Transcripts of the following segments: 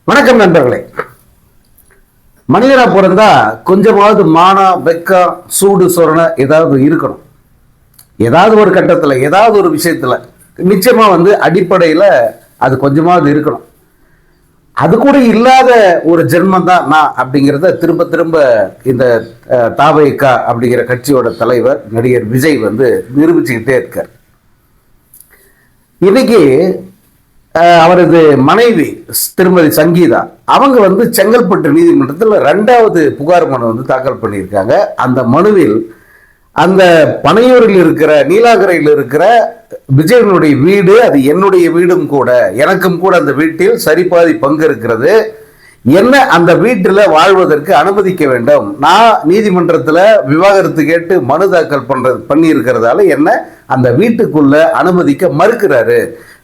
வணக்கம் நண்பர்களே. மனிதனா பிறந்தா கொஞ்சமாவது மானம், வெக்கம், சூடு, சொரணை ஏதாவது இருக்கணும். ஏதாவது ஒரு கட்டத்தில் ஏதாவது ஒரு விஷயத்துல நிச்சயமா அடிப்படையில் அது கொஞ்சமாவது இருக்கணும். அது கூட இல்லாத ஒரு ஜென்மம் தான் நான் அப்படிங்கிறத திரும்ப திரும்ப இந்த தாவேகா அப்படிங்கிற கட்சியோட தலைவர் நடிகர் விஜய் நிரூபிச்சுக்கிட்டே இருக்கார். இன்னைக்கு அவரது மனைவி திருமதி சங்கீதா அவங்க செங்கல்பட்டு நீதிமன்றத்தில் 2வது புகார் மனு தாக்கல் பண்ணியிருக்காங்க. அந்த மனுவில் அந்த பனையூரில் இருக்கிற நீலாகரையில் இருக்கிற விஜயனுடைய வீடு அது என்னுடைய வீடும் கூட, எனக்கும் கூட அந்த வீட்டில் சரிபாதி பங்கு இருக்கிறது. என்ன அந்த வீட்டில் வாழ்வதற்கு அனுமதிக்க வேண்டும். நான் நீதிமன்றத்தில் விவாகரத்து கேட்டு மனு தாக்கல் பண்ணி இருக்கிறதால என்ன அந்த வீட்டுக்குள்ள அனுமதிக்க மறுக்கிறாரு.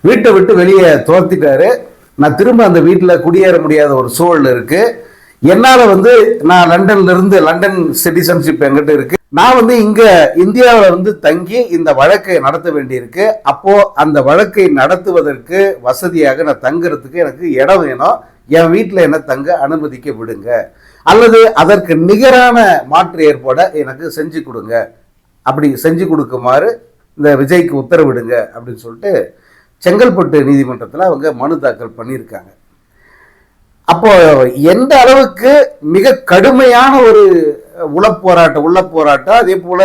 வீட்டை விட்டு வெளியே துரத்திட்டாரு. நான் திரும்ப அந்த வீட்டில் குடியேற முடியாத ஒரு சூழல் இருக்கு. என்னால் நான் லண்டன்ல இருந்து லண்டன் சிட்டிசன்ஷிப் என்கிட்ட இருக்கு. நான் இங்க இந்தியாவில் தங்கி இந்த வழக்கை நடத்த வேண்டியிருக்கு. அப்போ அந்த வழக்கை நடத்துவதற்கு வசதியாக நான் தங்குறதுக்கு எனக்கு இடம் வேணும். என் வீட்டில் என்ன தங்க அனுமதிக்க விடுங்க, அல்லது அதற்கு நிகரான மாற்று ஏற்பாடை எனக்கு செஞ்சு கொடுங்க, அப்படி செஞ்சு கொடுக்குமாறு இந்த விஜய்க்கு உத்தரவிடுங்க அப்படின்னு சொல்லிட்டு செங்கல்பட்டு நீதிமன்றத்தில் அவங்க மனு தாக்கல் பண்ணியிருக்காங்க. அப்போ எந்த அளவுக்கு மிக கடுமையான ஒரு உள்ள போராட்டம், அதே போல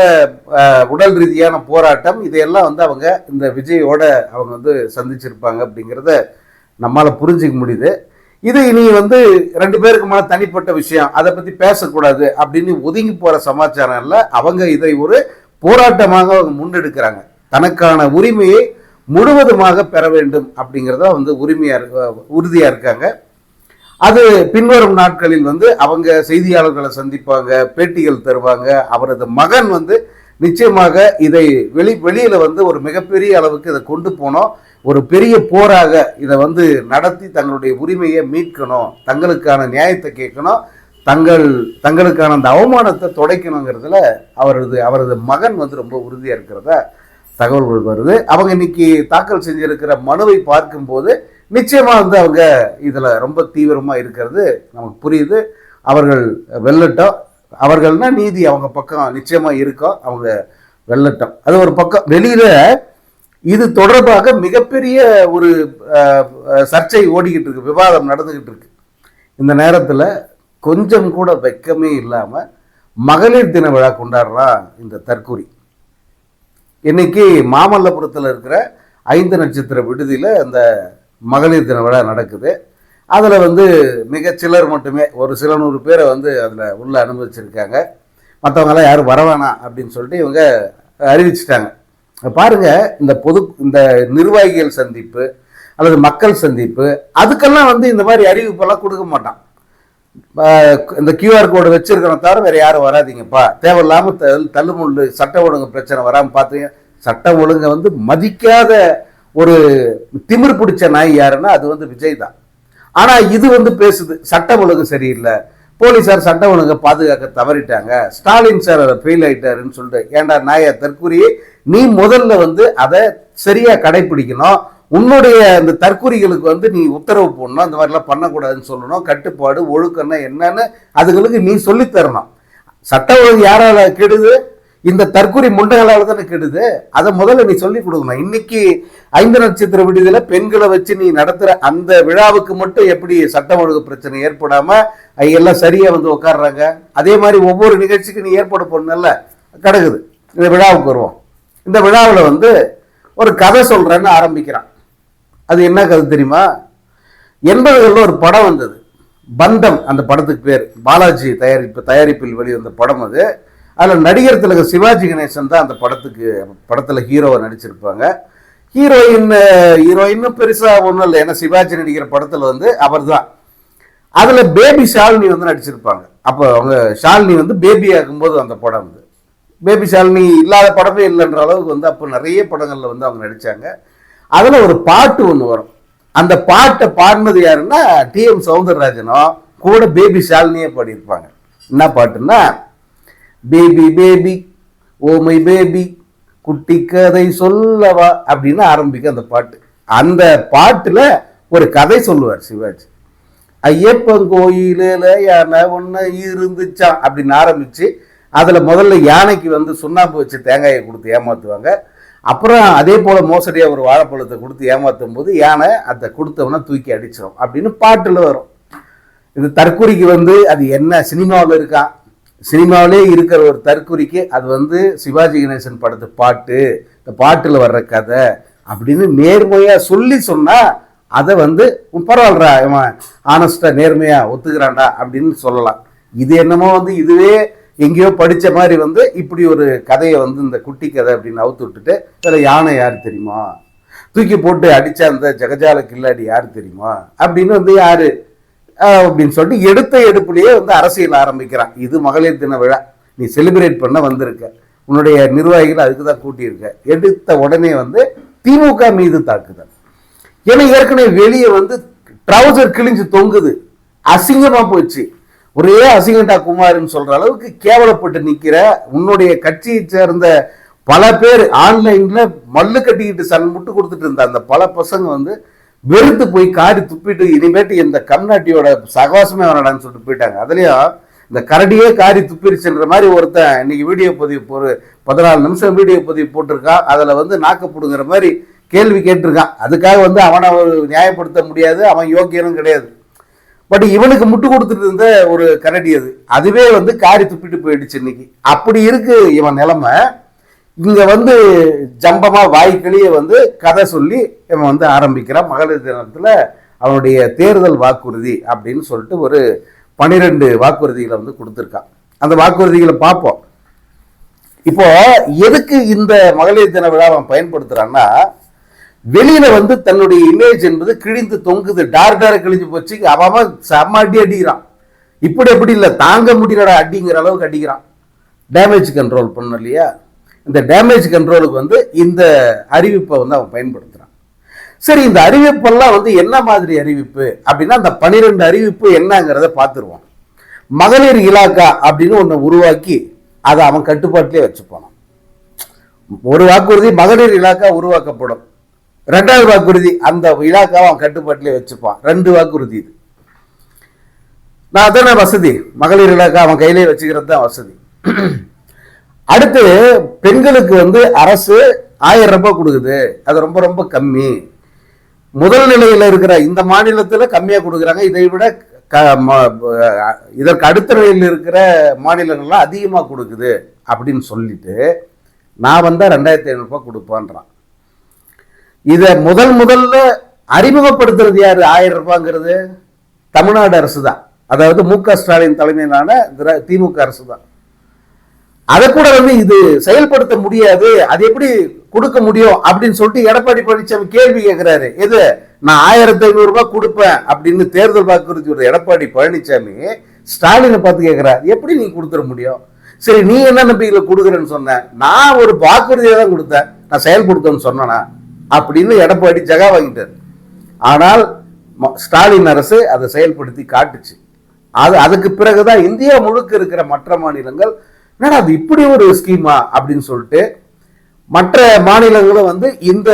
உடல் ரீதியான போராட்டம், இதையெல்லாம் அவங்க இந்த விஜயோட அவங்க சந்திச்சிருப்பாங்க அப்படிங்கிறத நம்மால புரிஞ்சிக்க முடியுது. இது இனி 2 பேருக்குமான தனிப்பட்ட விஷயம், அதை பத்தி பேசக்கூடாது அப்படின்னு ஒதுங்கி போற சமாச்சாரம் இல்ல. அவங்க இதை ஒரு போராட்டமாக அவங்க முன்னெடுக்கிறாங்க. தனக்கான உரிமையை முழுவதுமாக பெற வேண்டும் அப்படிங்கிறத உறுதியா இருக்காங்க. அது பின்வரும் நாட்களில் அவங்க செய்தியாளர்களை சந்திப்பாங்க, பேட்டிகள் தருவாங்க. அவரது மகன் நிச்சயமாக இதை வெளியில ஒரு மிகப்பெரிய அளவுக்கு இதை கொண்டு போனோம். ஒரு பெரிய போராக இதை நடத்தி தங்களுடைய உரிமையை மீட்கணும், தங்களுக்கான நியாயத்தை கேட்கணும், தங்களுக்கான அந்த அவமானத்தை துடைக்கணுங்கிறதுல அவரது மகன் ரொம்ப உறுதியா இருக்கிறதா தகவல்கள் வருது. அவங்க இன்னைக்கு தாக்கல் செஞ்சிருக்கிற மனுவை பார்க்கும்போது நிச்சயமா அவங்க இதுல ரொம்ப தீவிரமா இருக்கிறது நமக்கு புரியுது. அவர்கள் வெல்லட்டும், அவர்கள்னா நீதி அவங்க பக்கம் நிச்சயமா இருக்கும், அவங்க வெல்லட்டும். அது ஒரு பக்கம். வெளியில இது தொடர்பாக மிகப்பெரிய ஒரு சர்ச்சை ஓடிக்கிட்டு இருக்கு, விவாதம் நடந்துகிட்டு இருக்கு. இந்த நேரத்தில் கொஞ்சம் கூட வெக்கமே இல்லாம மகளிர் தின விழா கொண்டாடுறான் இந்த தற்கூரி. இன்னைக்கு மாமல்லபுரத்தில் இருக்கிற 5 நட்சத்திர விடுதியில் அந்த மகளிர் தின விழா நடக்குது. அதில் மிக சிலர் மட்டுமே, ஒரு சில 100 பேரை அதில் உள்ள அனுமதிச்சிருக்காங்க. மற்றவங்களாம் யாரும் வரவேணாம் அப்படின்னு சொல்லிட்டு இவங்க அறிவிச்சிட்டாங்க. பாருங்க, இந்த நிர்வாகிகள் சந்திப்பு அல்லது மக்கள் சந்திப்பு, அதுக்கெல்லாம் இந்த மாதிரி அறிவிப்பெல்லாம் கொடுக்க மாட்டான். இந்த QR கோடு வச்சிருக்கிறோம் தவிர வேற யாரும் வராதிங்கப்பா, தேவையில்லாம தள்ளுமுள்ளு சட்ட ஒழுங்கு பிரச்சனை வராமல் பார்த்தீங்க. சட்ட ஒழுங்கை மதிக்காத ஒரு திமிர் பிடிச்ச நாய் யாருன்னா அது விஜய் தான். ஆனா இது பேசுது சட்ட ஒழுங்கு சரியில்லை, போலீசார் சட்ட ஒழுங்கை பாதுகாக்க தவறிட்டாங்க, ஸ்டாலின் சார் அதை ஃபெயில் ஆயிட்டாருன்னு சொல்லிட்டு. ஏண்டா நாய தற்கூரியை, நீ முதல்ல அதை சரியா கடைபிடிக்கணும். உன்னுடைய அந்த தற்கூரிகளுக்கு நீ உத்தரவு போடணும், இந்த மாதிரிலாம் பண்ணக்கூடாதுன்னு சொல்லணும். கட்டுப்பாடு ஒழுக்கம்னா என்னன்னு அதுகளுக்கு நீ சொல்லித்தரணும். சட்ட ஒழுங்கு யாரால கெடுது? இந்த தற்கூரி முண்டங்களால தானே கெடுது. அதை முதல்ல நீ சொல்லி கொடுக்கணும். இன்னைக்கு 5 நட்சத்திர விடுதியில பெண்களை வச்சு நீ நடத்துற அந்த விழாவுக்கு மட்டும் எப்படி சட்ட ஒழுங்கு பிரச்சனை ஏற்படாம எல்லாம் சரியா உட்காடுறாங்க. அதே மாதிரி ஒவ்வொரு நிகழ்ச்சிக்கு நீ ஏற்பாடு பண்ணல கிடக்குது. இந்த விழாவுக்கு வருவோம். இந்த விழாவில் ஒரு கதை சொல்றேன்னு ஆரம்பிக்கிறான். அது என்ன கதை தெரியுமா? 80களில் ஒரு படம் வந்தது, பந்தம். அந்த படத்துக்கு பேர் பாலாஜி தயாரிப்பில் வெளிவந்த படம் அது. அதில் நடிகர் திலகம் சிவாஜி கணேசன் தான் அந்த படத்தில் ஹீரோவை நடிச்சிருப்பாங்க. ஹீரோயின்னு பெருசா ஒன்றும் இல்லை, ஏன்னா சிவாஜி நடிக்கிற படத்தில் அவர் தான். அதில் பேபி ஷாலினி நடிச்சிருப்பாங்க. அப்போ அவங்க ஷாலினி பேபி ஆகும்போது அந்த படம் பேபி ஷாலினி இல்லாத படமே இல்லைன்ற அளவுக்கு அப்போ நிறைய படங்களில் அவங்க நடித்தாங்க. அதில் ஒரு பாட்டு ஒன்று வரும். அந்த பாட்டை பாடினது யாருன்னா TM சௌந்தரராஜனும் கூட பேபி ஷாலினியே பாடியிருப்பாங்க. என்ன பாட்டுன்னா, baby baby oh my baby குட்டி கதை சொல்லவா அப்படின்னு ஆரம்பிக்க அந்த பாட்டு. அந்த பாட்டுல ஒரு கதை சொல்லுவார் சிவாஜி. ஐயப்பன் கோயிலில் யானை ஒன்று இருந்துச்சான் அப்படின்னு ஆரம்பித்து அதில் முதல்ல யானைக்கு வந்து சுண்ணாம்பு வச்சு தேங்காயை கொடுத்து ஏமாற்றுவாங்க. அப்புறம் அதே போல் மோசடியாக ஒரு வாழைப்பழத்தை கொடுத்து ஏமாற்றும் போது யானை அதை கொடுத்தவனா தூக்கி அடிச்சிடும் அப்படின்னு பாட்டில் வரும். இது தற்குறிக்கு வந்து அது என்ன சினிமாவில் இருக்கா, சினிமாவிலே இருக்கிற ஒரு தற்குறிக்கு அது வந்து சிவாஜி கணேசன் படத்து பாட்டு, இந்த பாட்டில் வர்ற கதை அப்படின்னு நேர்மையாக சொல்லி சொன்னால் அதை வந்து பரவாயில்லடா இவன் ஆனஸ்டாக நேர்மையாக ஒத்துக்கிறான்டா அப்படின்னு சொல்லலாம். இது என்னமோ வந்து இதுவே எங்கேயோ படித்த மாதிரி வந்து இப்படி ஒரு கதையை வந்து இந்த குட்டி கதை அப்படின்னு அவுத்து விட்டுட்டு அதில் யானை யார் தெரியுமா, தூக்கி போட்டு அடித்தா அந்த ஜெகஜால கில்லாடி யார் தெரியுமா அப்படின்னு வந்து யார் அப்படின்னு சொல்லிட்டு எடுத்த எடுப்புலேயே வந்து அரசியல் ஆரம்பிக்கிறான். இது மகளிர் தின விழா, நீ செலிப்ரேட் பண்ண வந்திருக்க, உன்னுடைய நிர்வாகிகள் அதுக்கு தான் கூட்டியிருக்க. எடுத்த உடனே வந்து திமுக மீது தாக்குதல். ஏன்னா ஏற்கனவே வெளியே வந்து ட்ரௌசர் கிழிஞ்சு தொங்குது, அசிங்கமாக போச்சு. ஒரே அசிங்கண்டா குமார்னு சொல்ற அளவுக்கு கேவலப்பட்டு நிற்கிற உன்னுடைய கட்சியை சேர்ந்த பல பேர் ஆன்லைன்ல மல்லு கட்டிக்கிட்டு சன் முட்டு கொடுத்துட்டு இருந்த அந்த பல பசங்க வந்து வெறுத்து போய் காரி துப்பிட்டு இனிமேட்டு இந்த கம்நாட்டியோட சகவாசமே வரடான்னு சொல்லிட்டு போயிட்டாங்க. அதுலயும் இந்த கரடியே காரி துப்பிருச்சுன்ற மாதிரி ஒருத்தன் இன்னைக்கு வீடியோ பதிவு ஒரு 14 நிமிஷம் வீடியோ பதிவு போட்டிருக்கான். அதில் வந்து நாக்கப்படுங்கிற மாதிரி கேள்வி கேட்டிருக்கான். அதுக்காக வந்து அவனை நியாயப்படுத்த முடியாது, அவன் யோக்கியனும் கிடையாது. பட் இவனுக்கு முட்டு கொடுத்துட்டு இருந்த ஒரு கரடி அதுவே வந்து காரி துப்பிட்டு போயிடுச்சு இன்னைக்கு. அப்படி இருக்கு இவன் நிலைமை. இங்க வந்து ஜம்பமா வாய்க்கிலேயே வந்து கதை சொல்லி இவன் வந்து ஆரம்பிக்கிறான். மகளிர் தினத்துல அவனுடைய தேர்தல் வாக்குறுதி அப்படின்னு சொல்லிட்டு ஒரு 12 வாக்குறுதிகளை வந்து கொடுத்துருக்கான். அந்த வாக்குறுதிகளை பார்ப்போம். இப்போ எதுக்கு இந்த மகளிர் தின விழா அவன் பயன்படுத்துறான்னா, வெளியில வந்து தன்னுடைய இமேஜ் என்பது கிழிந்து தொங்குது, டார்டார கிழிஞ்சு போச்சு, அவன் செம்ம அடி அடிக்கிறான். இப்படி எப்படி இல்லை, தாங்க முடியலடா அடிங்கிற அளவுக்கு அடிக்கிறான். டேமேஜ் கண்ட்ரோல் பண்ண இல்லையா, இந்த டேமேஜ் கண்ட்ரோலுக்கு வந்து இந்த அறிவிப்பை வந்து அவன் பயன்படுத்துறான். சரி, இந்த அறிவிப்பெல்லாம் வந்து என்ன மாதிரி அறிவிப்பு அப்படின்னா, அந்த 12 அறிவிப்பு என்னங்கிறத பார்த்துருவான். மகளிர் இலாக்கா அப்படின்னு ஒன்று உருவாக்கி அதை அவன் கட்டுப்பாட்டிலே வச்சுப்பான். ஒரு வாக்குறுதி மகளிர் இலாக்கா உருவாக்கப்படும், 2வது வாக்குறுதி அந்த இலாக்காவை அவன் கட்டுப்பாட்டிலே வச்சுப்பான். 2 வாக்குறுதி இது. நான் அதான வசதி, மகளிர் இலாக்கா அவன் கையிலே வச்சுக்கிறது தான் வசதி. அடுத்து பெண்களுக்கு வந்து அரசு 1000 ரூபாய் கொடுக்குது, அது ரொம்ப ரொம்ப கம்மி. முதல் நிலையில் இருக்கிற இந்த மாநிலத்தில் கம்மியாக கொடுக்குறாங்க, இதை விட இதற்கு அடுத்த நிலையில் இருக்கிற மாநிலங்கள்லாம் அதிகமாக கொடுக்குது அப்படின்னு சொல்லிட்டு நான் வந்தால் 2500 ரூபாய் கொடுப்பான்றான். இதை முதல்ல அறிமுகப்படுத்துறது யாரு? 1000 ரூபாய்ங்கிறது தமிழ்நாடு அரசு தான், அதாவது மு.க. ஸ்டாலின் தலைமையிலான திமுக அரசு தான். அதை கூட வந்து இது செயல்படுத்த முடியாது, அது எப்படி கொடுக்க முடியும் அப்படின்னு சொல்லிட்டு எடப்பாடி பழனிசாமி கேள்வி கேட்கிறாரு. எது, நான் 1500 ரூபாய் கொடுப்பேன் அப்படின்னு தேர்தல் வாக்குறுதி எடப்பாடி பழனிசாமி ஸ்டாலினை பார்த்து கேட்கிறார், எப்படி நீ கொடுத்துட முடியும்? சரி, நீ என்ன நம்பிக்கையில் கொடுக்குறேன்னு சொன்ன? நான் ஒரு வாக்குறுதியை தான் கொடுத்தேன், நான் செயல்படுத்தேன்னு சொன்னா அப்படின்னு எடப்பாடி ஜகா வாங்கிட்டார். ஆனால் ஸ்டாலின் அரசு அதை செயல்படுத்தி காட்டுச்சு. அதுக்கு பிறகுதான் இந்தியா முழுக்க இருக்கிற மற்ற மாநிலங்கள் என்னடா அது இப்படி ஒரு ஸ்கீமா அப்படின்னு சொல்லிட்டு மற்ற மாநிலங்களும் வந்து இந்த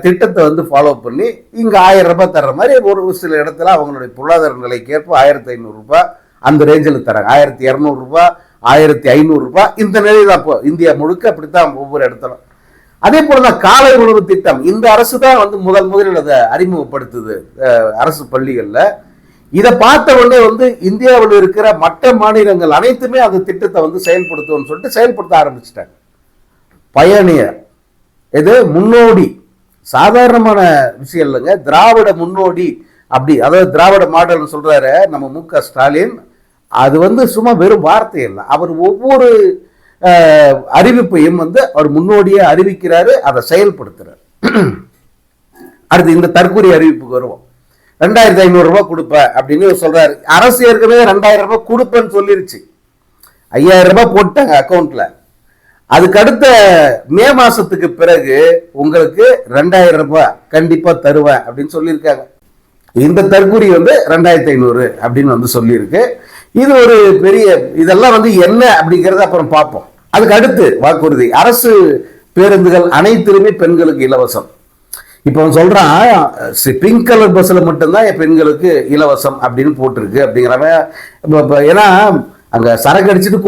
திட்டத்தை வந்து ஃபாலோ பண்ணி இங்க 1000 ரூபாய் தர்ற மாதிரி ஒரு சில இடத்துல அவங்களுடைய பொருளாதார நிலைக்கேற்ப 1500 ரூபாய் அந்த ரேஞ்சில் தராங்க. 1200 ரூபாய், 1500 ரூபாய் இந்த நிலையில் அப்போ இந்தியா முழுக்க அப்படித்தான் ஒவ்வொரு இடத்துல. அதே போலதான் காலை உணவு திட்டம் இந்த அரசு தான் வந்து முதலில் அதை அறிமுகப்படுத்துது அரசு பள்ளிகள்ல. இதை பார்த்த உடனே வந்து இந்தியாவில் இருக்கிற மற்ற மாநிலங்கள் அனைத்துமே அந்த திட்டத்தை வந்து செயல்படுத்துவோம்னு சொல்லிட்டு செயல்படுத்த ஆரம்பிச்சிட்டாங்க. பயணியர் இது முன்னோடி, சாதாரணமான விஷயம் இல்லைங்க, திராவிட முன்னோடி அப்படி, அதாவது திராவிட மாடல்னு சொல்றாரு நம்ம மு.க. ஸ்டாலின். அது வந்து சும்மா வெறும் வார்த்தை இல்லை, அவர் ஒவ்வொரு அறிவிப்பையும் வந்து அவர் முன்னோடியே அறிவிக்கிறாரு, அதை செயல்படுத்துறாரு. அடுத்து இந்த தற்கொலை அறிவிப்புக்கு வருவோம். 2500 ரூபாய் கொடுப்பேன் அப்படின்னு சொல்றாரு. அரசு ஏற்கனவே 2000 ரூபாய் கொடுப்பேன்னு சொல்லிருச்சு. 5000 ரூபாய் போட்டாங்க அக்கௌண்ட்ல. அதுக்கு அடுத்த மே மாசத்துக்கு பிறகு உங்களுக்கு 2000 ரூபாய் கண்டிப்பா தருவேன் அப்படின்னு சொல்லியிருக்காங்க. இந்த தற்கொலை வந்து 2500 அப்படின்னு வந்து சொல்லியிருக்கு. இது ஒரு பெரிய, இதெல்லாம் வந்து என்ன அப்படிங்கறத அப்புறம் பார்ப்போம். அதுக்கு அடுத்து வாக்குறுதி, அரசு பேருந்துகள் அனைத்திலுமே பெண்களுக்கு இலவசம். இப்போ அவன் சொல்றான், பிங்க் கலர் பஸ்ல மட்டும்தான் என் பெண்களுக்கு இலவசம் அப்படின்னு போட்டிருக்கு அப்படிங்கிறவன். ஏன்னா அங்க சரக்கு அடிச்சுட்டு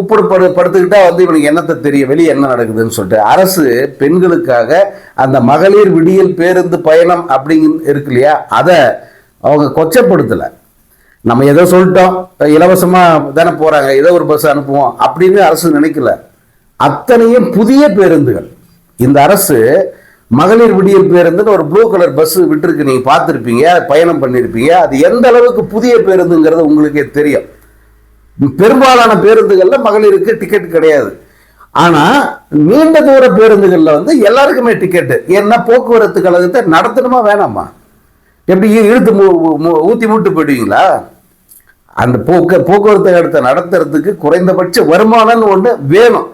படுத்துக்கிட்டா வந்து இவனுக்கு என்னத்தை தெரியும் வெளியே என்ன நடக்குதுன்னு சொல்லிட்டு அரசு பெண்களுக்காக அந்த மகளிர் விடியல் பேருந்து பயணம் அப்படிங்க இருக்கு இல்லையா, அதை அவங்க கொச்சப்படுத்தலை. நம்ம ஏதோ சொல்லிட்டோம், இலவசமா தானே போறாங்க, ஏதோ ஒரு பஸ் அனுப்புவோம் அப்படின்னு அரசு நினைக்கல. அத்தனையும் புதிய பேருந்துகள். இந்த அரசு மகளிர் விடியல் பேருந்துன்னு ஒரு ப்ளூ கலர் பஸ் விட்டுருக்கு, நீங்க பார்த்துருப்பீங்க, பயணம் பண்ணியிருப்பீங்க. அது எந்த அளவுக்கு புதிய பேருந்துங்கிறது உங்களுக்கே தெரியும். பெரும்பாலான பேருந்துகள்ல மகளிருக்கு டிக்கெட் கிடையாது. ஆனா நீண்ட தூர பேருந்துகள்ல வந்து எல்லாருக்குமே டிக்கெட். ஏன்னா போக்குவரத்து கழகத்தை நடத்தணுமா வேணாமா? எப்படி இழுத்து ஊத்தி மூட்டு போயிடுவீங்களா? அந்த போக்குவரத்து கழகத்தை நடத்துறதுக்கு குறைந்தபட்ச வருமானம்னு ஒண்ணு வேணும்.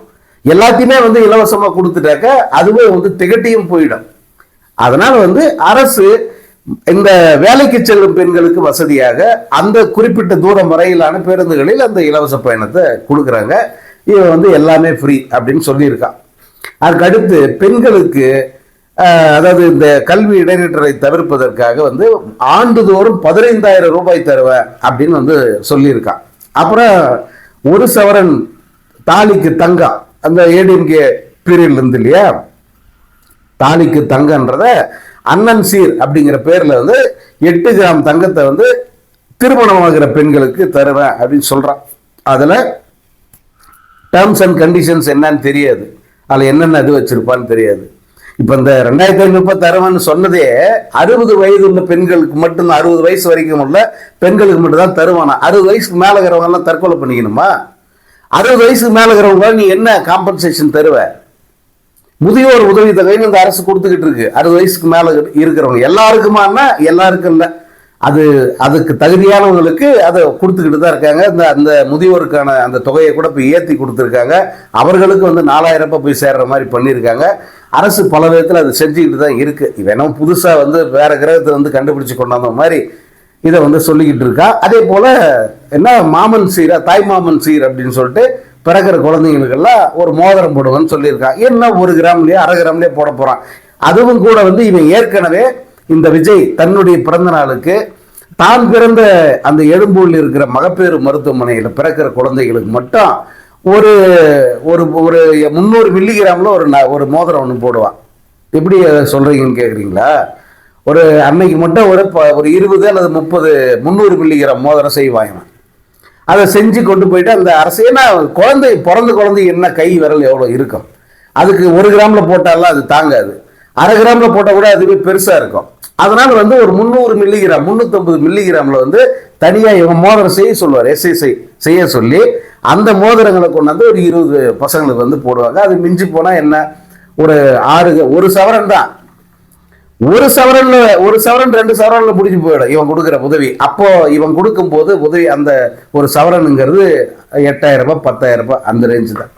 எல்லாத்தையுமே வந்து இலவசமா கொடுத்துட்டாக்க அதுவே வந்து திகட்டியும் போயிடும். அதனால வந்து அரசு இந்த வேலைக்கு செல்லும் பெண்களுக்கு வசதியாக அந்த குறிப்பிட்ட தூரம் வரையிலான பேருந்துகளில் அந்த இலவச பயணத்தை கொடுக்குறாங்க. இவன் வந்து எல்லாமே ஃப்ரீ அப்படின்னு சொல்லியிருக்கான். அதுக்கு அடுத்து பெண்களுக்கு அதாவது இந்த கல்வி இடைநிற்றலை தவிர்ப்பதற்காக வந்து ஆண்டுதோறும் 15,000 ரூபாய் தருவேன் அப்படின்னு வந்து சொல்லியிருக்கான். அப்புறம் 1 சவரன் தாலிக்கு தங்கம், அந்த ஏடிஎம்கே பீரியட்ல இருந்து இல்லையா, தாலிக்கு தங்கன்றத அண்ணன் சீர் அப்படிங்கிற பேர்ல வந்து 8 கிராம் தங்கத்தை வந்து திருமணமாகிற பெண்களுக்கு தருவேன் அப்படின்னு சொல்றான். அதுல டேர்ம்ஸ் அண்ட் கண்டிஷன்ஸ் என்னன்னு தெரியாது, அதுல என்னென்ன இது வச்சிருப்பான்னு தெரியாது. இப்ப இந்த 2,500 தருவேன்னு சொன்னதே 60 வயது உள்ள பெண்களுக்கு மட்டும், 60 வயசு வரைக்கும் உள்ள பெண்களுக்கு மட்டும் தான் தருவானா. 60 வயசுக்கு மேல இருக்கிறவங்க எல்லாம் தற்கொலை பண்ணிக்கணுமா? 60 வயசுக்கு மேல இருக்கிறவங்க நீ என்ன காம்பன்சேஷன் தருவ? முதியோர் உதவி தொகைன்னு இந்த அரசு கொடுத்துக்கிட்டு இருக்கு. 60 வயசுக்கு மேல இருக்கிறவங்க எல்லாருக்குமானா எல்லாருக்கும் இல்லை, அது அதுக்கு தகுதியானவங்களுக்கு அதை கொடுத்துக்கிட்டு தான் இருக்காங்க. அந்த முதியோருக்கான அந்த தொகையை கூட இப்போ ஏற்றி கொடுத்துருக்காங்க. அவர்களுக்கு வந்து 4,000 ரூபாய் போய் சேர்ற மாதிரி பண்ணியிருக்காங்க. அரசு பல விதத்தில் அது செஞ்சுக்கிட்டு தான் இருக்கு. இவனும் புதுசாக வந்து வேற கிரகத்தை வந்து கண்டுபிடிச்சு கொண்டாந்த மாதிரி இதை வந்து சொல்லிக்கிட்டு இருக்கா. அதே போல என்ன மாமன் சீரா, தாய் மாமன் சீர் அப்படின்னு சொல்லிட்டு பிறக்கிற குழந்தைங்களுக்கெல்லாம் ஒரு மோதிரம் போடுவேன்னு சொல்லியிருக்கான். என்ன 1 கிராம்லயே 1/2 கிராம்லயே போட போறான். அதுவும் கூட வந்து இவன் ஏற்கனவே இந்த விஜய் தன்னுடைய பிறந்த நாளுக்கு தான் பிறந்த அந்த எழும்பூரில் இருக்கிற மகப்பேறு மருத்துவமனையில் பிறக்கிற குழந்தைகளுக்கு மட்டும் ஒரு ஒரு ஒரு 300 மில்லிகிராம்ல ஒரு மோதிரம் ஒன்று போடுவான். எப்படி சொல்றீங்கன்னு கேட்குறீங்களா? ஒரு அன்னைக்கு மட்டும் ஒரு 20 அல்லது 30 300 மில்லிகிராம் மோதிரம் செய்வாங்க. அதை செஞ்சு கொண்டு போயிட்டு அந்த அரசு, ஏன்னா பிறந்த குழந்தை என்ன கை விரல் எவ்வளோ இருக்கும், அதுக்கு 1 கிராம்ல போட்டாலாம் அது தாங்காது. 1/2 கிராம்ல போட்டால் கூட அதுவே பெருசா இருக்கும். அதனால வந்து ஒரு 300 மில்லிகிராம் 350 மில்லிகிராம்ல வந்து தனியா இவங்க மோதிரம் செய்ய சொல்லுவார், எஸ்ஐ செய்ய சொல்லி அந்த மோதிரங்களை கொண்டாந்து ஒரு 20 பசங்களுக்கு வந்து போடுவாங்க. அது மிஞ்சி போனா என்ன, ஒரு 1 சவரன் தான். 1 சவரன்ல 2 சவரன்ல முடிஞ்சு போயிடும் இவன் கொடுக்குற உதவி. அப்போ இவன் கொடுக்கும் போது உதவி அந்த 1 சவரனுங்கிறது 8,000 ரூபாய் 10,000 ரூபாய் அந்த ரேஞ்சு தான்.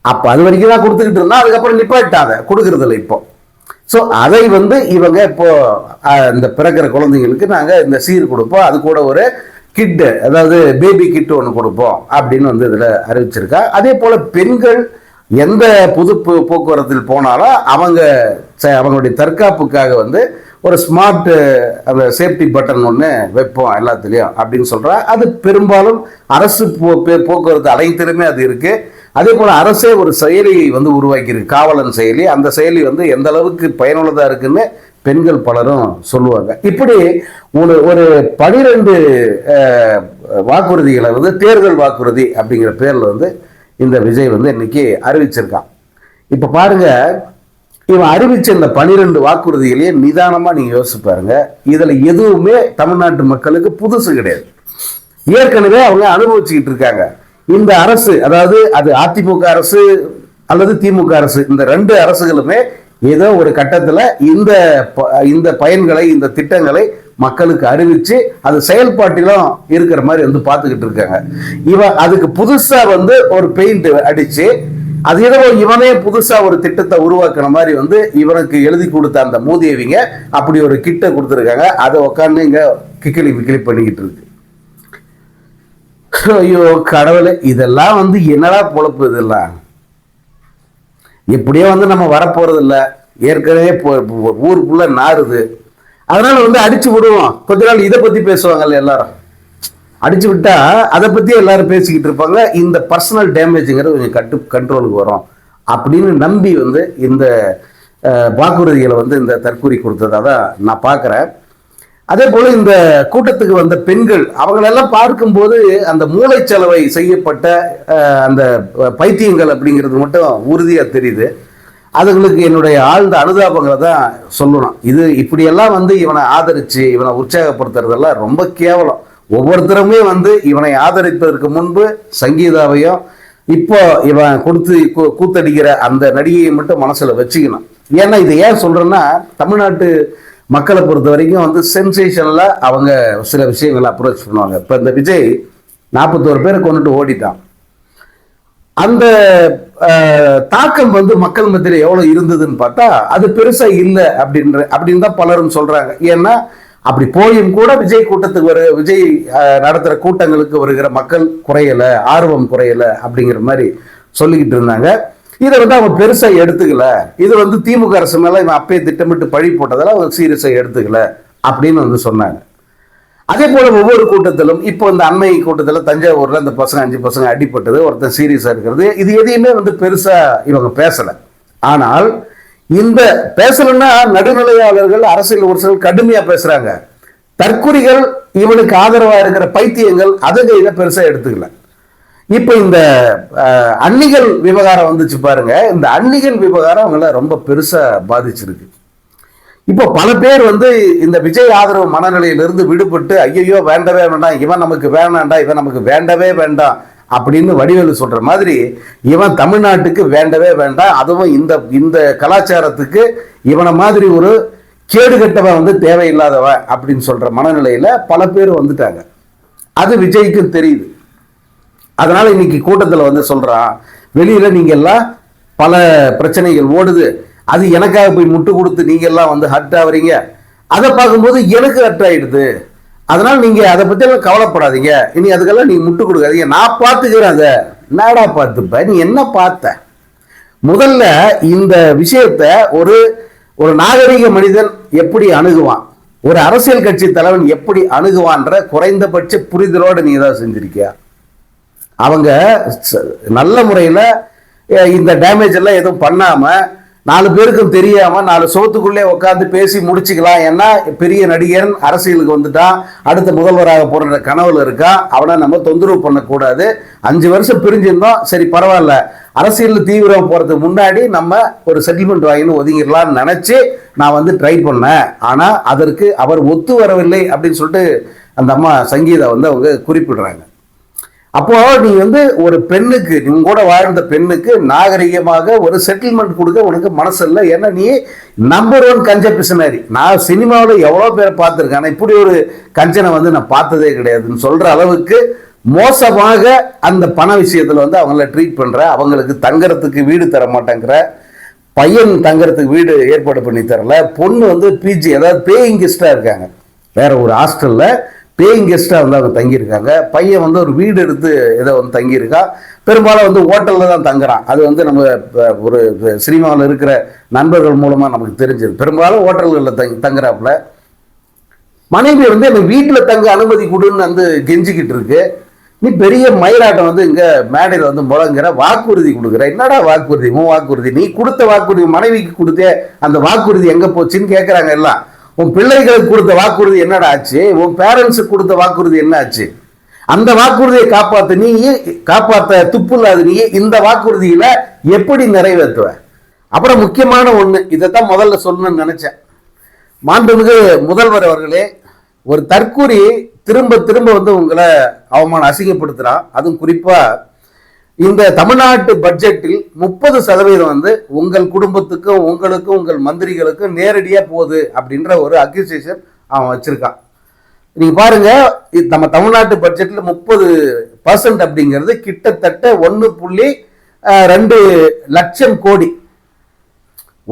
அப்போ அது வரைக்கும் தான் கொடுத்துக்கிட்டு இருந்தா, அதுக்கப்புறம் நிப்பாட்டாங்க கொடுக்கறதில்ல இப்போ. ஸோ அதை வந்து இவங்க இப்போ இந்த பிறக்கிற குழந்தைங்களுக்கு நாங்கள் இந்த சீர் கொடுப்போம், அது கூட ஒரு கிட்டு, அதாவது பேபி கிட்டு ஒன்று கொடுப்போம் அப்படின்னு வந்து இதில் அறிவிச்சிருக்கா. அதே போல் பெண்கள் எந்த புது போக்குவரத்தில் போனாலும் அவங்களுடைய தற்காப்புக்காக வந்து ஒரு ஸ்மார்ட் அந்த சேஃப்டி பட்டன் ஒன்று வைப்போம் எல்லாத்துலேயும் அப்படின்னு சொல்கிறா. அது பெரும்பாலும் அரசு போக்குவரத்து அனைத்திலுமே அது இருக்குது. அதே போல் அரசே ஒரு செயலியை வந்து உருவாக்கியிருக்கு, காவலன் செயலி. அந்த செயலி வந்து எந்த அளவுக்கு பயனுள்ளதாக இருக்குன்னு பெண்கள் பலரும் சொல்லுவாங்க. இப்படி ஒரு 12 வாக்குறுதிகளை வந்து தேர்தல் வாக்குறுதி அப்படிங்கிற பேரில் வந்து இந்த விஜய் வந்து இன்னைக்கு அறிவிச்சிருக்கான். இப்போ பாருங்க, இவன் அறிவிச்ச இந்த 12 வாக்குறுதிகளையே நிதானமாக நீங்கள் யோசிச்சு பாருங்க. இதில் எதுவுமே தமிழ்நாட்டு மக்களுக்கு புதுசு கிடையாது. ஏற்கனவே அவங்க அனுபவிச்சுக்கிட்டு இருக்காங்க. இந்த அரசு, அதாவது அது அதிமுக அரசு அல்லது திமுக அரசு, இந்த 2 அரசுகளுமே ஏதோ ஒரு கட்டத்தில் இந்த பயன்களை, இந்த திட்டங்களை மக்களுக்கு அறிவிச்சு அது செயல்பாட்டிலும் இருக்கிற மாதிரி வந்து பார்த்துக்கிட்டு இருக்காங்க. இவன் அதுக்கு புதுசா வந்து ஒரு பெயிண்ட் அடிச்சு அது ஏதோ இவனே புதுசா ஒரு திட்டத்தை உருவாக்குற மாதிரி வந்து இவனுக்கு எழுதி கொடுத்த அந்த மூதியவிங்க அப்படி ஒரு கிட்ட கொடுத்துருக்காங்க. அதை உட்காந்து இங்க கிக்கிலி பண்ணிக்கிட்டு இருக்கு. ஐயோ கடவுளே, இதெல்லாம் வந்து என்னடா பொழப்பு, இதெல்லாம் எப்படியோ வந்து நம்ம வரப்போறது இல்லை. ஏற்கனவே ஊருக்குள்ள நாறுது. அதனால வந்து அடிச்சு விடுவோம், கொஞ்ச நாள் இதை பத்தி பேசுவாங்கல்ல எல்லாரும், அடிச்சு விட்டா அதை பத்தி எல்லாரும் பேசிக்கிட்டு இருப்பாங்க, இந்த பர்சனல் டேமேஜுங்கிறது கொஞ்சம் கண்ட்ரோலுக்கு வரும் அப்படின்னு நம்பி வந்து இந்த வாக்குறுதிகளை வந்து இந்த தற்கூரி கொடுத்ததாக தான் நான் பார்க்குறேன். அதே போல இந்த கூட்டத்துக்கு வந்த பெண்கள் அவங்களெல்லாம் பார்க்கும்போது அந்த மூளைச்சலவை செய்யப்பட்ட அந்த பைத்தியங்கள் அப்படிங்கிறது மட்டும் உறுதியாக தெரியுது. அதுங்களுக்கு என்னுடைய ஆழ்ந்த அனுதாபங்களை தான் சொல்லணும். இது இப்படியெல்லாம் வந்து இவனை ஆதரித்து இவனை உற்சாகப்படுத்துறதெல்லாம் ரொம்ப கேவலம். ஒவ்வொருத்தருமே வந்து இவனை ஆதரிப்பதற்கு முன்பு சங்கீதாவையும் இப்போ இவன் கொடுத்து கூத்தடிக்கிற அந்த நடிகையை மட்டும் மனசில் வச்சுக்கணும். ஏன்னா இதை ஏன் சொல்கிறேன்னா, தமிழ்நாட்டு மக்களை பொறுத்த வரைக்கும் வந்து சென்சேஷனில் அவங்க சில விஷயங்களை அப்ரோச் பண்ணுவாங்க. இப்போ இந்த விஜய் 41 பேரை கொண்டுட்டு ஓடிட்டான். அந்த தாக்கம் வந்து மக்கள் மத்தியில் எவ்வளோ இருந்ததுன்னு பார்த்தா அது பெருசாக இல்லை அப்படின்னு தான் பலரும் சொல்கிறாங்க. ஏன்னா அப்படி போயும் கூட விஜய் கூட்டத்துக்கு விஜய் நடத்துகிற கூட்டங்களுக்கு வருகிற மக்கள் குறையலை, ஆர்வம் குறையலை அப்படிங்கிற மாதிரி சொல்லிக்கிட்டு இருந்தாங்க. இதை வந்து அவங்க பெருசாக எடுத்துக்கல. இது வந்து திமுக அரசு மேலே இவன் அப்பயே திட்டமிட்டு பழி போட்டதால அவங்க சீரியஸாக எடுத்துக்கல அப்படின்னு வந்து சொன்னாங்க. அதே போல ஒவ்வொரு கூட்டத்திலும் இப்போ இந்த அண்மை கூட்டத்தில் தஞ்சாவூரில் அந்த 5 பசங்க அடிப்பட்டது, ஒருத்தர் சீரியஸாக இருக்கிறது, இது எதையுமே வந்து பெருசாக இவங்க பேசலை. ஆனால் இந்த பேசலன்னா நடுநிலையாளர்கள், அரசியல் ஒரு சிலர் கடுமையாக பேசுகிறாங்க. தற்குறிகள், இவனுக்கு ஆதரவாக இருக்கிற பைத்தியங்கள் அதுங்க இதை பெருசாக எடுத்துக்கல. இப்போ இந்த அன்னிகள் விவகாரம் வந்துச்சு பாருங்க. இந்த அன்னிகள் விவகாரம் அவங்கள ரொம்ப பெருசாக பாதிச்சிருக்கு. இப்போ பல பேர் வந்து இந்த விஜய் ஆதரவு மனநிலையிலிருந்து விடுபட்டு ஐயோ வேண்டவே வேண்டாம், இவன் நமக்கு வேணாண்டா, இவன் நமக்கு வேண்டவே வேண்டாம் அப்படின்னு வடிவேலு சொல்ற மாதிரி இவன் தமிழ்நாட்டுக்கு வேண்டவே வேண்டாம், அதுவும் இந்த கலாச்சாரத்துக்கு இவனை மாதிரி ஒரு கேடுகட்டவன் வந்து தேவையில்லாதவன் அப்படின்னு சொல்ற மனநிலையில பல பேர் வந்துட்டாங்க. அது விஜய்க்கு தெரியுது. அதனால இன்னைக்கு கூட்டத்தில் வந்து சொல்றான், வெளியில நீங்க எல்லாம் பல பிரச்சனைகள் ஓடுது, அது எனக்காக போய் முட்டு கொடுத்து நீங்க எல்லாம் வந்து ஹர்ட் ஆகுறீங்க, அதை பார்க்கும்போது எனக்கு ஹர்ட் ஆயிடுது, அதனால நீங்க அதை பத்தி எல்லாம் கவலைப்படாதீங்க, இனி அதுக்கெல்லாம் நீங்க முட்டு கொடுக்காதீங்க, நான் பார்த்துக்கிறேன். அதை நாடா பார்த்துப்ப, நீ என்ன பார்த்த? முதல்ல இந்த விஷயத்த ஒரு நாகரிக மனிதன் எப்படி அணுகுவான், ஒரு அரசியல் கட்சி தலைவன் எப்படி அணுகுவான்ற குறைந்தபட்ச புரிதலோடு நீ ஏதாவது செஞ்சிருக்கியா? அவங்க நல்ல முறையில் இந்த டேமேஜ் எல்லாம் எதுவும் பண்ணாம 4 பேருக்கும் தெரியாம 4 சோத்துக்குள்ளே உட்காந்து பேசி முடிச்சுக்கலாம். ஏன்னா பெரிய நடிகன் அரசியலுக்கு வந்துட்டான், அடுத்த முதல்வராக போற கனவுல இருக்கா, அவனை நம்ம தொந்தரவு பண்ணக்கூடாது. 5 வருஷம் பிரிஞ்சிருந்தோம், சரி பரவாயில்ல, அரசியல் தீவிரம் போறதுக்கு முன்னாடி நம்ம ஒரு செட்டில்மெண்ட் வாங்கின்னு ஒதுங்கிடலாம்னு நினைச்சு நான் வந்து ட்ரை பண்ணேன். ஆனா அதற்கு அவர் ஒத்து வரவில்லை அப்படின்னு சொல்லிட்டு அந்த அம்மா சங்கீதா வந்து அவங்க குறிப்பிடுறாங்க. அப்போ நீ வந்து ஒரு பெண்ணுக்கு, நீ கூட வாழ்ந்த பெண்ணுக்கு நாகரிகமாக ஒரு செட்டில்மெண்ட் கொடுக்க உனக்கு மனசு இல்லை. ஏன்னா நீ நம்பர் 1 கஞ்ச பிசினாரி. நான் சினிமாவில் எவ்வளோ பேரை பார்த்துருக்கேன், ஆனால் இப்படி ஒரு கஞ்சனை வந்து நான் பார்த்ததே கிடையாதுன்னு சொல்ற அளவுக்கு மோசமாக அந்த பண விஷயத்தில் வந்து அவங்கள ட்ரீட் பண்ற, அவங்களுக்கு தங்கறதுக்கு வீடு தர மாட்டேங்கிற, பையன் தங்கறதுக்கு வீடு ஏற்பாடு பண்ணி தரல, பொண்ணு வந்து பிஜி அதாவது பேயிங் கெஸ்டாக இருக்காங்க, வேற ஒரு ஹாஸ்டலில் பேயிங் கெஸ்டாக வந்து அவங்க தங்கியிருக்காங்க. பையன் வந்து ஒரு வீடு எடுத்து ஏதோ வந்து தங்கியிருக்கா, பெரும்பாலும் வந்து ஹோட்டலில் தான் தங்குறான். அது வந்து நம்ம ஒரு சினிமாவில் இருக்கிற நண்பர்கள் மூலமாக நமக்கு தெரிஞ்சது. பெரும்பாலும் ஹோட்டல்களில் தங்குறாப்புல. மனைவி வந்து எனக்கு வீட்டில் தங்க அனுமதி கொடுன்னு வந்து கெஞ்சிக்கிட்டு இருக்கு. நீ பெரிய மயிலாட்டம் வந்து இங்கே மேடையில் வந்து முழங்குற, வாக்குறுதி கொடுக்குற. என்னடா வாக்குறுதி? வாக்குறுதி நீ கொடுத்த வாக்குறுதி மனைவிக்கு கொடுத்தே, அந்த வாக்குறுதி எங்கே போச்சுன்னு கேட்குறாங்க எல்லாம். உன் பிள்ளைகளுக்கு கொடுத்த வாக்குறுதி என்னடா ஆச்சு? உன் பேரண்ட்ஸுக்கு கொடுத்த வாக்குறுதி என்ன ஆச்சு? அந்த வாக்குறுதியை காப்பாற்ற துப்பு இல்லாத நீ இந்த வாக்குறுதியில எப்படி நிறைவேற்றுவ? அப்புறம் முக்கியமான ஒண்ணு, இதைத்தான் முதல்ல சொல்லணும்னு நினைச்சேன். மாண்புமிகு முதல்வர் அவர்களே, ஒரு தற்கூரி திரும்ப திரும்ப வந்து உங்களை அவமான அசிங்கப்படுத்துறான். அதுவும் குறிப்பா இந்த தமிழ்நாட்டு பட்ஜெட்டில் 30% வந்து உங்கள் குடும்பத்துக்கும் உங்களுக்கும் உங்கள் மந்திரிகளுக்கும் நேரடியா போகுது அப்படின்ற ஒரு அக்யூசேஷன் அவன் வச்சிருக்கான். நீங்க பாருங்க, நம்ம தமிழ்நாட்டு பட்ஜெட்ல 30% அப்படிங்கிறது கிட்டத்தட்ட 1.2 லட்சம் கோடி.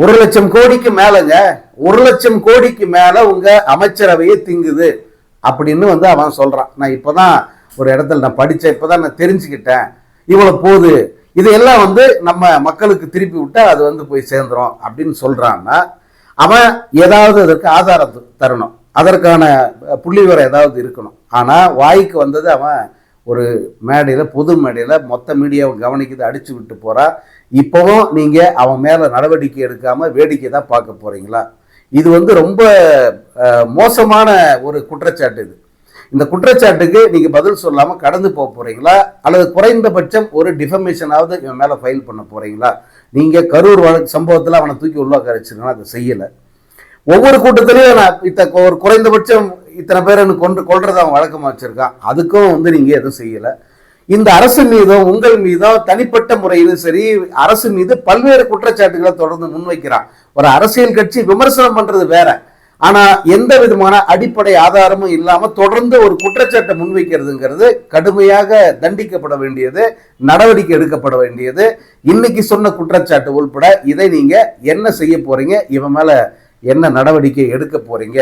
1 லட்சம் கோடிக்கு மேலங்க, 1 லட்சம் கோடிக்கு மேல உங்க அமைச்சரவையே திங்குது அப்படின்னு வந்து அவன் சொல்றான். நான் இப்பதான் ஒரு இடத்துல நான் படிச்சேன், இப்பதான் நான் தெரிஞ்சுக்கிட்டேன். இவ்வளவு போகுது, இதையெல்லாம் வந்து நம்ம மக்களுக்கு திருப்பி விட்டா அது வந்து போய் சேர்ந்துரும் அப்படின்னு சொல்றான்னா அவன் ஏதாவது அதற்கு ஆதாரம் தரணும், அதற்கான புள்ளிவிவரம் ஏதாவது இருக்கணும். ஆனா வாய்க்கு வந்தது அவன் ஒரு மேடையில, பொது மேடையில மொத்த மீடியாவை கவனிக்குது அடிச்சு விட்டு போறா. இப்பவும் நீங்க அவன் மேல நடவடிக்கை எடுக்காம வேடிக்கை தான் பார்க்க போறீங்களா? இது வந்து ரொம்ப மோசமான ஒரு குற்றச்சாட்டு. இது இந்த குற்றச்சாட்டுக்கு நீங்க பதில் சொல்லாம கடந்து போக போறீங்களா, அல்லது குறைந்தபட்சம் ஒரு டிஃபமேஷனாவது இவன் மேல ஃபைல் பண்ண போறீங்களா? நீங்க கரூர் வழக்கு சம்பவத்தில் அவனை தூக்கி உள்ள உட்கார அதை செய்யல. ஒவ்வொரு கூட்டத்திலையும் நான் ஒரு குறைந்தபட்சம் இத்தனை பேர் கொள்றதை அவன் வழக்கமா வச்சிருக்கான். அதுக்கும் வந்து நீங்க எதுவும் செய்யல. இந்த அரசு மீதும் உங்கள் மீதும் தனிப்பட்ட முறையிலும் சரி, அரசு மீது பல்வேறு குற்றச்சாட்டுகளை தொடர்ந்து முன்வைக்கிறான். ஒரு அரசியல் கட்சி விமர்சனம் பண்றது வேற, ஆனா எந்த விதமான அடிப்படை ஆதாரமும் இல்லாம தொடர்ந்து ஒரு குற்றச்சாட்டை முன்வைக்கிறதுங்கிறது கடுமையாக தண்டிக்கப்பட வேண்டியது, நடவடிக்கை எடுக்கப்பட வேண்டியது. இன்னைக்கு சொன்ன குற்றச்சாட்டு உள்பட இதை நீங்க என்ன செய்ய போறீங்க, இவன் மேல என்ன நடவடிக்கை எடுக்க போறீங்க?